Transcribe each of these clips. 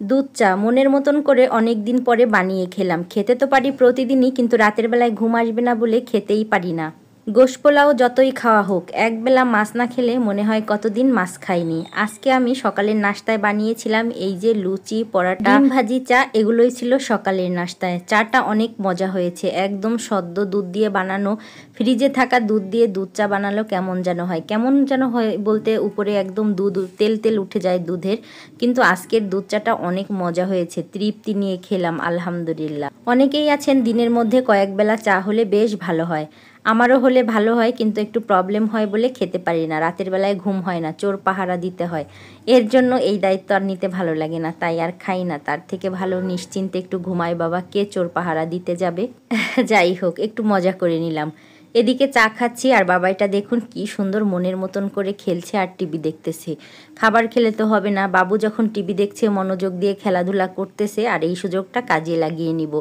দুধ চা মনের মতন করে অনেক দিন পরে বানিয়ে খেলাম। খেতে তো পারি প্রতিদিনই, কিন্তু রাতের বেলায় ঘুম আসবে না বলে খেতেই পারি না। গোশ পোলাও যতই খাওয়া হোক, একবেলা মাছ না খেলে মনে হয় কতদিন মাছ খাইনি। আজকে আমি সকালের নাস্তায় বানিয়েছিলাম এই যে লুচি, পরাটা, ডিম ভাজি, চা, এগুলোই ছিল সকালের নাস্তায়। চাটা অনেক মজা হয়েছে, একদম সদ্য দুধ দিয়ে বানানো। ফ্রিজে থাকা দুধ দিয়ে দুধ চা বানালো কেমন যেন হয়, কেমন যেন হয় বলতে উপরে একদম দুধ তেল তেল উঠে যায় দুধের। কিন্তু আজকের দুধ চাটা অনেক মজা হয়েছে, তৃপ্তি নিয়ে খেলাম আলহামদুলিল্লাহ। অনেকেই আছেন দিনের মধ্যে কয়েক বেলা চা হলে বেশ ভালো হয়। আমারও হলে ভালো হয়, কিন্তু একটু প্রবলেম হয় বলে খেতে পারি না। রাতের বেলায় ঘুম হয় না, চোর পাহারা দিতে হয়। এর জন্য এই দায়িত্ব আর নিতে ভালো লাগে না, তাই আর খাই না। তার থেকে ভালো নিশ্চিন্তে একটু ঘুমাই বাবা, কে চোর পাহারা দিতে যাবে। যাই হোক, একটু মজা করে নিলাম। এদিকে চা খাচ্ছি আর বাবাইটা দেখুন কি সুন্দর মনের মতন করে খেলছে আর টিভি দেখতেছে। খাবার খেলে তো হবে না, বাবু যখন টিভি দেখছে মনোযোগ দিয়ে খেলাধুলা করতেছে, আর এই সুযোগটা কাজে লাগিয়ে নিব।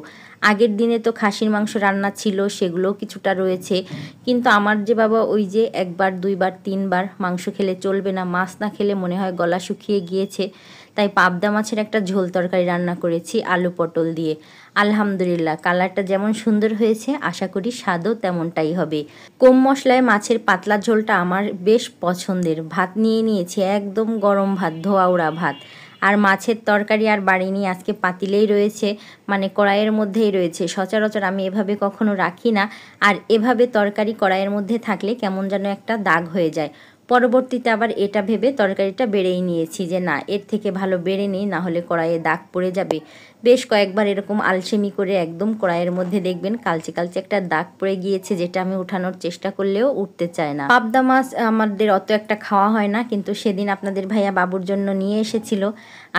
আগের দিনে তো খাসির মাংস রান্না ছিল, সেগুলোও কিছুটা রয়েছে। কিন্তু আমার যে বাবা ওই যে একবার দুইবার তিনবার মাংস খেলে চলবে না, মাছ না খেলে মনে হয় গলা শুকিয়ে গিয়েছে। তাই পাবদা মাছের একটা ঝোল তরকারি রান্না করেছি আলু পটল দিয়ে। আলহামদুলিল্লাহ, কালারটা যেমন সুন্দর হয়েছে আশা করি স্বাদও তেমনটাই হবে। কম মশলায় মাছের পাতলা ঝোলটা আমার বেশ পছন্দের। ভাত নিয়ে নিয়েছি, একদম গরম ভাত, ধোয়া ওড়া ভাত। আর মাছের তরকারি আর বাড়িনি, আজকে পাতিলেই রয়েছে, মানে কড়াইয়ের মধ্যেই রয়েছে। সচরাচর আমি এভাবে কখনো রাখি না, আর এভাবে তরকারি কড়াইয়ের মধ্যে থাকলে কেমন যেন একটা দাগ হয়ে যায়। পরবর্তীতে আবার এটা ভেবে তরকারিটা বেড়েই নিয়েছি যে না, এর থেকে ভালো বেড়ে নিই, না হলে কড়াইয়ে দাগ পড়ে যাবে। বেশ কয়েকবার এরকম আলসেমি করে একদম কড়াইয়ের মধ্যে দেখবেন কালচে কালচে একটা দাগ পড়ে গিয়েছে, যেটা আমি উঠানোর চেষ্টা করলেও উঠতে চায় না। পাবদা মাছ আমাদের অত একটা খাওয়া হয় না, কিন্তু সেদিন আপনাদের ভাইয়া বাবুর জন্য নিয়ে এসেছিল।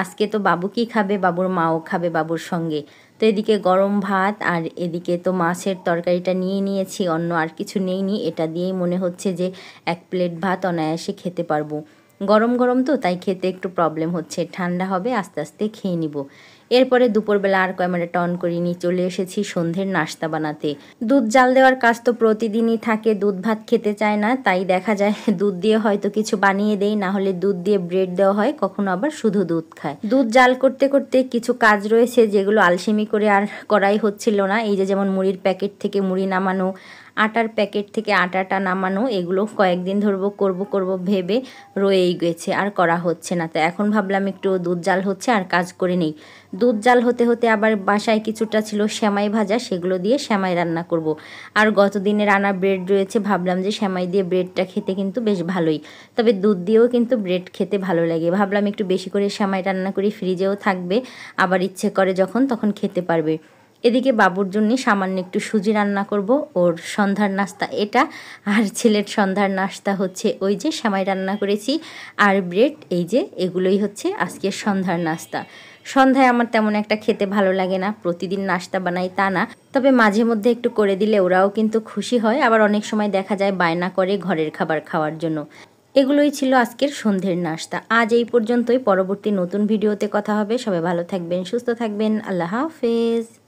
আজকে তো বাবু কি খাবে, বাবুর মাও খাবে বাবুর সঙ্গে। তো এদিকে গরম ভাত আর এদিকে তো মাছের তরকারিটা নিয়ে নিয়েছি, অন্য আর কিছু নেইনি। এটা দিয়েই মনে হচ্ছে যে এক প্লেট ভাত অনায়াসে খেতে পারবো। গরম গরম তো, তাই খেতে একটু প্রবলেম হচ্ছে, ঠান্ডা হবে আস্তে আস্তে খেয়ে নিব। এরপরে দুপুরবেলা আর ক্যামেরাটা অন করিনি, চলে এসেছি সন্ধ্যের নাস্তা বানাতে। দুধ জাল দেওয়ার কাজ তো প্রতিদিনই থাকে, দুধ ভাত খেতে চায় না, তাই দেখা যায় দুধ দিয়ে হয়তো কিছু বানিয়ে দেই, না হলে দুধ দিয়ে ব্রেড দেওয়া হয়, কখনো আবার শুধু দুধ খায়। দুধ জাল করতে করতে কিছু কাজ রয়েছে যেগুলো আলসেমি করে আর করাই হচ্ছিল না। এই যে যেমন মুড়ির প্যাকেট থেকে মুড়ি নামানো, আটার প্যাকেট থেকে আটাটা নামানো, এগুলো কয়েকদিন ধরবো করব ভেবে রয়েই গেছে, আর করা হচ্ছে না। তো এখন ভাবলাম একটু দুধ জাল হচ্ছে আর কাজ করে নেই। দুধ জাল হতে হতে আবার বাসায় কিছুটা ছিল সেমাই ভাজা, সেগুলো দিয়ে সেমাই রান্না করব। আর গতদিনের আনা ব্রেড রয়েছে, ভাবলাম যে সেমাই দিয়ে ব্রেডটা খেতে কিন্তু বেশ ভালোই। তবে দুধ দিয়েও কিন্তু ব্রেড খেতে ভালো লাগে, ভাবলাম একটু বেশি করে সেমাই রান্না করি, ফ্রিজেও থাকবে, আবার ইচ্ছে করে যখন তখন খেতে পারবে। এদিকে বাবুর জন্য সামান্য একটু সুজি রান্না করব, ওর সন্ধ্যার নাস্তা এটা। আর ছেলের সন্ধ্যার নাস্তা হচ্ছে ওই যে সেমাই রান্না করেছি আর ব্রেড, এই যে এগুলোই হচ্ছে আজকের সন্ধ্যার নাস্তা। সন্ধ্যায় আমার তেমন একটা খেতে ভালো লাগে না, প্রতিদিন নাস্তা বানাই তা না, তবে মাঝে মধ্যে একটু করে দিলে ওরাও কিন্তু খুশি হয়। আবার অনেক সময় দেখা যায় বায়না করে ঘরের খাবার খাওয়ার জন্য। এগুলোই ছিল আজকের সন্ধ্যের নাস্তা। আজ এই পর্যন্তই, পরবর্তী নতুন ভিডিওতে কথা হবে। সবাই ভালো থাকবেন, সুস্থ থাকবেন, আল্লাহ হাফেজ।